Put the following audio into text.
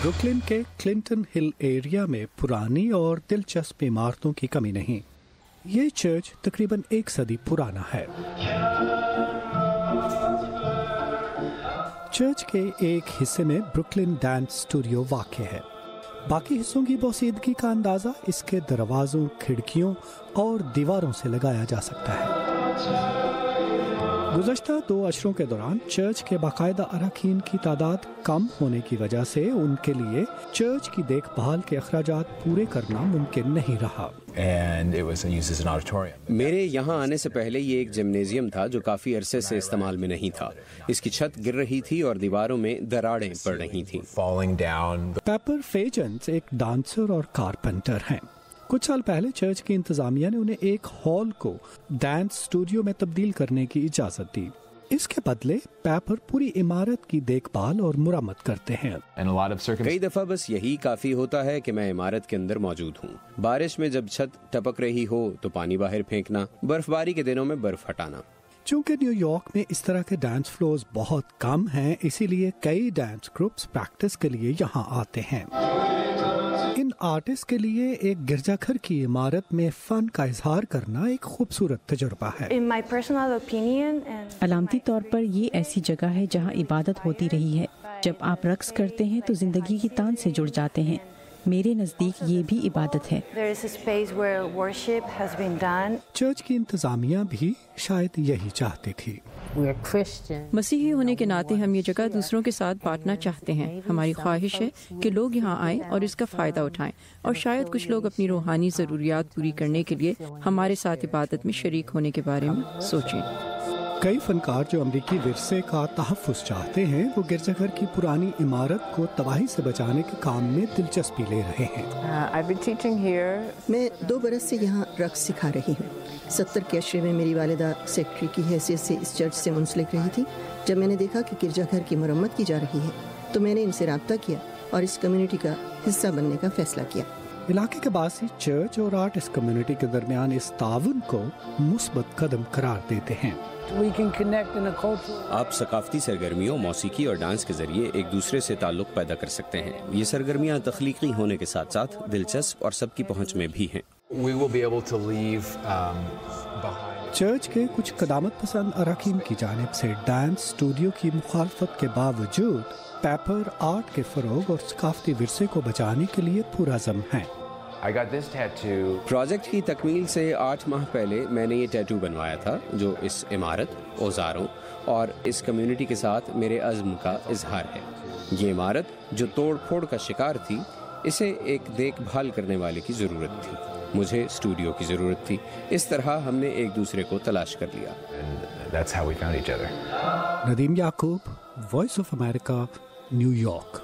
Brooklyn के Clinton hill area में पुरानी और दिलचस्प इमारतों की कमी नहीं। ये चर्च तकरीबन 1 सदी पुराना है। चर्च के एक हिस्से में ब्रुकलिन डांस स्टूडियो वाक़ है। बाकी हिस्सों की बोसीदगी का अंदाज़ा इसके दरवाज़ों, खिड़कियों और दीवारों से लगाया जा सकता है। गुज़श्ता 2 अशरों के दौरान चर्च के बाकायदा अरकान की तादाद कम होने की वजह से उनके लिए चर्च की देखभाल के अखराजात पूरे करना मुमकिन नहीं रहा। मेरे यहाँ आने से पहले ये एक जिम्नेजियम था जो काफ़ी अरसे से इस्तेमाल में नहीं था। इसकी छत गिर रही थी और दीवारों में दरारें पड़ रही थीं। पेपर फेजेंस एक डांसर और कारपेंटर हैं। कुछ साल पहले चर्च की इंतजामिया ने उन्हें एक हॉल को डांस स्टूडियो में तब्दील करने की इजाजत दी। इसके बदले पेपर पूरी इमारत की देखभाल और मुरम्मत करते हैं। कई दफा बस यही काफी होता है कि मैं इमारत के अंदर मौजूद हूँ। बारिश में जब छत टपक रही हो तो पानी बाहर फेंकना, बर्फबारी के दिनों में बर्फ हटाना। चूंकि न्यूयॉर्क में इस तरह के डांस फ्लोर्स बहुत कम हैं, इसीलिए कई डांस ग्रुप्स प्रैक्टिस के लिए यहाँ आते हैं। इन आर्टिस्ट के लिए एक गिरजाघर की इमारत में फन का इजहार करना एक खूबसूरत तजुर्बा है। अलामती तौर पर ये ऐसी जगह है जहाँ इबादत होती रही है। जब आप रक्स करते हैं तो जिंदगी की तान से जुड़ जाते हैं। मेरे नजदीक ये भी इबादत है। चर्च की इंतजामिया भी शायद यही चाहती थी। मसीही होने के नाते हम ये जगह दूसरों के साथ बांटना चाहते हैं। हमारी ख्वाहिश है कि लोग यहाँ आएं और इसका फ़ायदा उठाएं, और शायद कुछ लोग अपनी रूहानी ज़रूरियात पूरी करने के लिए हमारे साथ इबादत में शरीक होने के बारे में सोचें। कई फनकार जो अमरीकी विरसे का तहफ़्फ़ुज़ चाहते हैं, वो गिरजाघर की पुरानी इमारत को तबाही से बचाने के काम में दिलचस्पी ले रहे हैं। मैं 2 बरस से यहाँ रक्स सिखा रही हूँ। 70 के अशरे में मेरी वालिदा सेक्रेटरी की हैसियत से इस चर्च से मुंसलिक रही थी। जब मैंने देखा कि गिरजाघर की मरम्मत की जा रही है तो मैंने इनसे राब्ता किया और इस कम्युनिटी का हिस्सा बनने का फैसला किया। इलाके के बासी चर्च और आर्टिस्ट कम्युनिटी के दरमियान इस ताउन को मुस्बत कदम करार देते हैं। आप सकाफती सरगर्मियों, मौसीकी और डांस के जरिए एक दूसरे से ताल्लुक पैदा कर सकते हैं। ये सरगर्मियाँ तख्लीकी होने के साथ साथ दिलचस्प और सबकी पहुँच में भी हैं। चर्च के कुछ कदामत पसंद अरकान की जानिब से डांस स्टूडियो की मुखालफत के बावजूद पेपर आर्ट के फरोग और सकाफती विरसे को बचाने के लिए पुरज़म है। प्रोजेक्ट की तकमील से 8 माह पहले मैंने ये टैटू बनवाया था, जो इस इमारत, औजारों और इस कम्युनिटी के साथ मेरे अज़्म का इजहार है। ये इमारत जो तोड़ फोड़ का शिकार थी, इसे एक देखभाल करने वाले की ज़रूरत थी। मुझे स्टूडियो की ज़रूरत थी। इस तरह हमने एक दूसरे को तलाश कर लिया। नदीम याकूब, वॉइस ऑफ अमेरिका, न्यूयॉर्क।